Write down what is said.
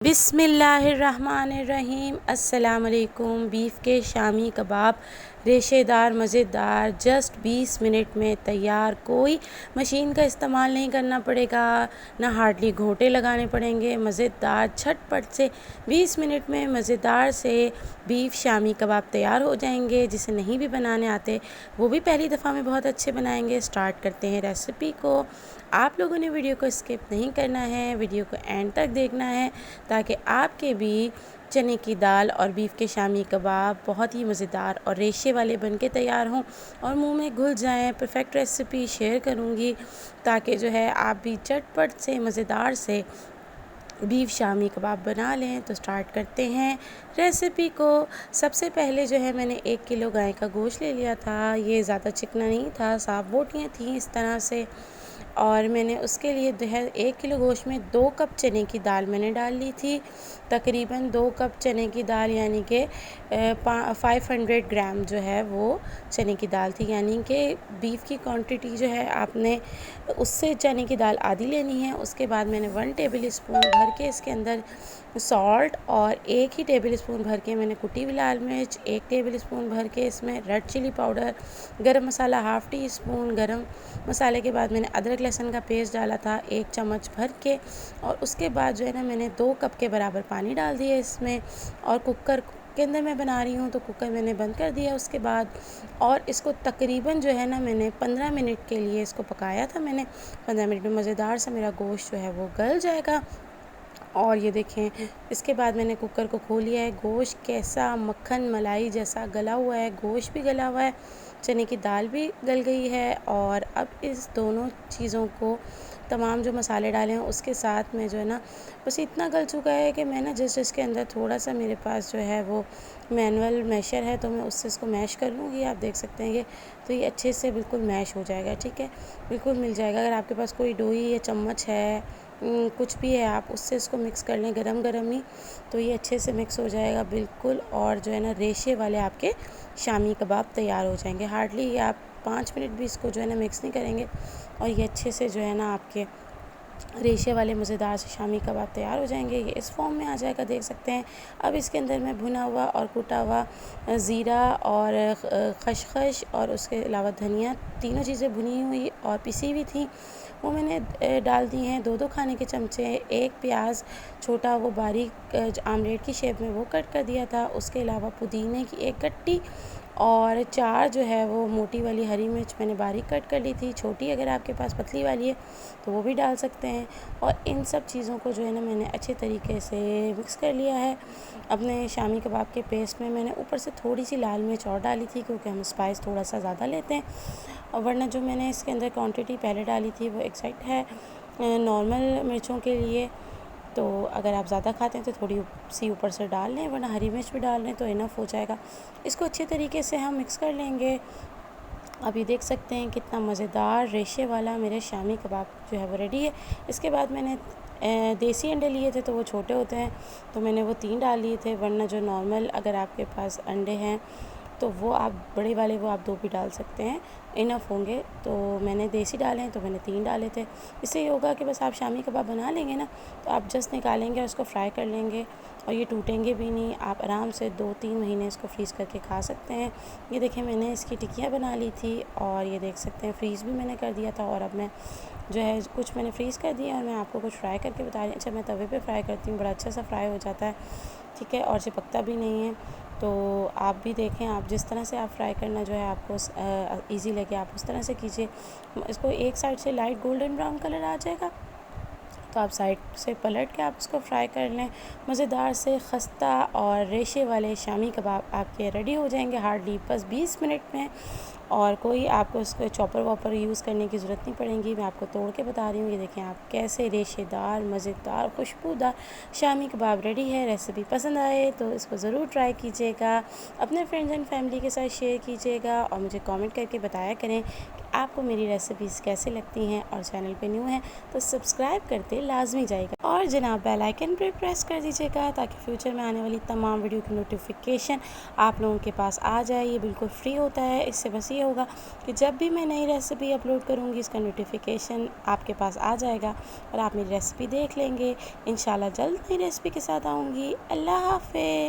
बिस्मिल्लाहिर्रहमानिर्रहीम। अस्सलाम वालेकुम। बीफ के शामी कबाब रेशेदार मज़ेदार जस्ट 20 मिनट में तैयार। कोई मशीन का इस्तेमाल नहीं करना पड़ेगा, ना हार्डली घोंटे लगाने पड़ेंगे। मज़ेदार झटपट से 20 मिनट में मज़ेदार से बीफ शामी कबाब तैयार हो जाएंगे। जिसे नहीं भी बनाने आते वो भी पहली दफ़ा में बहुत अच्छे बनाएंगे। स्टार्ट करते हैं रेसिपी को। आप लोगों ने वीडियो को स्किप नहीं करना है, वीडियो को एंड तक देखना है ताकि आपके भी चने की दाल और बीफ के शामी कबाब बहुत ही मज़ेदार और रेशे वाले बन के तैयार हों और मुंह में घुल जाएं। परफेक्ट रेसिपी शेयर करूंगी ताकि जो है आप भी झटपट से मज़ेदार से बीफ शामी कबाब बना लें। तो स्टार्ट करते हैं रेसिपी को। सबसे पहले जो है मैंने 1 किलो गाय का गोश्त ले लिया था। ये ज़्यादा चिकना नहीं था, साफ बोटियाँ थीं इस तरह से। और मैंने उसके लिए जो है 1 किलो गोश्त में 2 कप चने की दाल मैंने डाल ली थी। तकरीबन 2 कप चने की दाल यानी कि 500 ग्राम जो है वो चने की दाल थी। यानी कि बीफ की क्वांटिटी जो है आपने उससे चने की दाल आधी लेनी है। उसके बाद मैंने 1 टेबल स्पून भर के इसके अंदर सॉल्ट और 1 ही टेबल स्पून भर के मैंने कुटी हुई लाल मिर्च, 1 टेबल स्पून भर के इसमें रेड चिली पाउडर, गरम मसाला हाफ़ टी स्पून, गरम मसाले के बाद मैंने अदरक लहसुन का पेस्ट डाला था 1 चम्मच भर के। और उसके बाद जो है ना मैंने 2 कप के बराबर पानी डाल दिया इसमें। और कुकर के अंदर मैं बना रही हूँ तो कुकर मैंने बंद कर दिया उसके बाद। और इसको तकरीबन जो है ना मैंने 15 मिनट के लिए इसको पकाया था। मैंने 15 मिनट में मज़ेदार सा मेरा गोश्त जो है वो गल जाएगा। और ये देखें, इसके बाद मैंने कुकर को खोल लिया है। गोश्त कैसा मक्खन मलाई जैसा गला हुआ है, गोश्त भी गला हुआ है, चने की दाल भी गल गई है। और अब इस दोनों चीज़ों को तमाम जो मसाले डाले हैं उसके साथ में जो है ना बस इतना गल चुका है कि मैं ना जस्ट इसके अंदर थोड़ा सा मेरे पास जो है वो मैनुअल मैशर है तो मैं उससे इसको मैश कर लूँगी। आप देख सकते हैं ये तो ये अच्छे से बिल्कुल मैश हो जाएगा। ठीक है, बिल्कुल मिल जाएगा। अगर आपके पास कोई डोई या चम्मच है, कुछ भी है, आप उससे इसको मिक्स कर लें गरम गरम ही, तो ये अच्छे से मिक्स हो जाएगा बिल्कुल। और जो है ना रेशे वाले आपके शामी कबाब तैयार हो जाएंगे। हार्डली आप 5 मिनट भी इसको जो है ना मिक्स नहीं करेंगे और ये अच्छे से जो है ना आपके रेशे वाले मज़ेदार से शामी कबाब तैयार हो जाएंगे। ये इस फॉर्म में आ जाएगा, देख सकते हैं। अब इसके अंदर मैं भुना हुआ और कुटा हुआ ज़ीरा और खसखस और उसके अलावा धनिया, तीनों चीज़ें भुनी हुई और पिसी हुई थी वो मैंने डाल दी हैं। 2-2 खाने के चमचे। 1 प्याज छोटा वो बारीक आमलेट की शेप में वो कट कर दिया था। उसके अलावा पुदीने की 1 कट्टी और 4 जो है वो मोटी वाली हरी मिर्च मैंने बारीक कट कर ली थी। छोटी अगर आपके पास पतली वाली है तो वो भी डाल सकते हैं। और इन सब चीज़ों को जो है ना मैंने अच्छे तरीके से मिक्स कर लिया है। अपने शामी कबाब के पेस्ट में मैंने ऊपर से थोड़ी सी लाल मिर्च और डाली थी क्योंकि हम स्पाइस थोड़ा सा ज़्यादा लेते हैं। और वरना जो मैंने इसके अंदर क्वांटिटी पहले डाली थी वो एग्जैक्ट है नॉर्मल मिर्चों के लिए। तो अगर आप ज़्यादा खाते हैं तो थोड़ी सी ऊपर से डाल लें, वरना हरी मिर्च भी डाल लें तो इनफ हो जाएगा। इसको अच्छे तरीके से हम मिक्स कर लेंगे। अभी देख सकते हैं कितना मज़ेदार रेशे वाला मेरे शामी कबाब जो है वो रेडी है। इसके बाद मैंने देसी अंडे लिए थे तो वो छोटे होते हैं तो मैंने वो 3 डाल लिए थे। वरना जो नॉर्मल अगर आपके पास अंडे हैं तो वो आप बड़े वाले वो आप 2 भी डाल सकते हैं, इनफ होंगे। तो मैंने देसी डाले हैं तो मैंने 3 डाले थे। इससे ये होगा कि बस आप शामी कबाब बना लेंगे ना तो आप जस्ट निकालेंगे और उसको फ्राई कर लेंगे और ये टूटेंगे भी नहीं। आप आराम से 2-3 महीने इसको फ्रीज़ करके खा सकते हैं। ये देखें, मैंने इसकी टिक्कियाँ बना ली थी और ये देख सकते हैं फ्रीज़ भी मैंने कर दिया था। और अब मैं जो है कुछ मैंने फ्रीज़ कर दिया और मैं आपको कुछ फ्राई करके बता रही हूँ। अच्छा, मैं तवे पे फ्राई करती हूँ, बड़ा अच्छा सा फ्राई हो जाता है। ठीक है, और चिपकता भी नहीं है। तो आप भी देखें, आप जिस तरह से आप फ्राई करना जो है आपको ईज़ी लगे आप उस तरह से कीजिए। इसको एक साइड से लाइट गोल्डन ब्राउन कलर आ जाएगा तो आप साइड से पलट के आप इसको फ्राई कर लें। मज़ेदार से खस्ता और रेशे वाले शामी कबाब आपके रेडी हो जाएंगे हार्डली बस 20 मिनट में। और कोई आपको उसको चॉपर वॉपर यूज़ करने की ज़रूरत नहीं पड़ेगी। मैं आपको तोड़ के बता रही हूँ। ये देखें आप कैसे रेशेदार मज़ेदार खुशबूदार शामी कबाब रेडी है। रेसिपी पसंद आए तो इसको ज़रूर ट्राई कीजिएगा, अपने फ्रेंड्स एंड फैमिली के साथ शेयर कीजिएगा और मुझे कमेंट करके बताया करें कि आपको मेरी रेसिपीज़ कैसे लगती हैं। और चैनल पे न्यू है तो सब्सक्राइब करते लाजमी जाएगा और जनाब बेल आइकन पर प्रेस कर दीजिएगा ताकि फ्यूचर में आने वाली तमाम वीडियो की नोटिफिकेशन आप लोगों के पास आ जाए। ये बिल्कुल फ्री होता है। इससे बस ये ये होगा कि जब भी मैं नई रेसिपी अपलोड करूँगी इसका नोटिफिकेशन आपके पास आ जाएगा और आप मेरी रेसिपी देख लेंगे। इंशाल्लाह जल्द नई रेसिपी के साथ आऊँगी। अल्लाह हाफ़िज़।